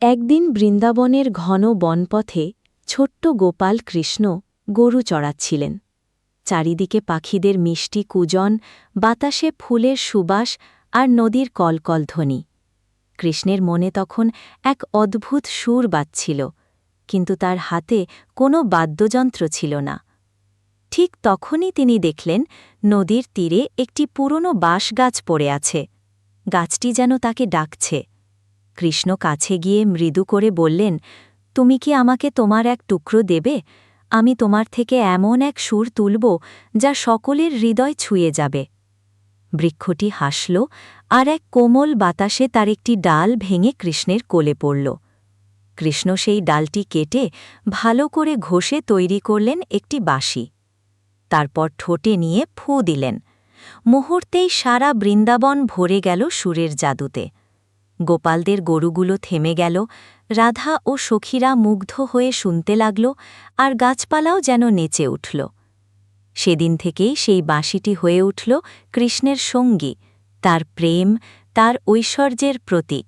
একদিন বৃন্দাবনের ঘন বনপথে ছোট্ট গোপাল কৃষ্ণ গরু চড়াচ্ছিলেন। চারিদিকে পাখিদের মিষ্টি কুজন, বাতাসে ফুলের সুবাস আর নদীর কলকল ধ্বনি। কৃষ্ণের মনে তখন এক অদ্ভুত সুর বাজছিল, কিন্তু তার হাতে কোনো বাদ্যযন্ত্র ছিল না। ঠিক তখনই তিনি দেখলেন নদীর তীরে একটি পুরনো বাঁশগাছ পড়ে আছে। গাছটি যেন তাকে ডাকছে। কৃষ্ণ কাছে গিয়ে মৃদু করে বললেন, তুমি কি আমাকে তোমার এক টুকরো দেবে? আমি তোমার থেকে এমন এক সুর তুলব যা সকলের হৃদয় ছুঁয়ে যাবে। বৃক্ষটি হাসল, আর এক কোমল বাতাসে তার একটি ডাল ভেঙে কৃষ্ণের কোলে পড়ল। কৃষ্ণ সেই ডালটি কেটে ভালো করে ঘষে তৈরি করলেন একটি বাঁশি। তারপর ঠোঁটে নিয়ে ফু দিলেন। মুহূর্তেই সারা বৃন্দাবন ভরে গেল সুরের জাদুতে। গোপালদের গরুগুলো থেমে গেল, রাধা ও সখীরা মুগ্ধ হয়ে শুনতে লাগল, আর গাছপালাও যেন নেচে উঠল। সেদিন থেকেই সেই বাঁশিটি হয়ে উঠল কৃষ্ণের সঙ্গী, তার প্রেম, তার ঐশ্বর্যের প্রতীক।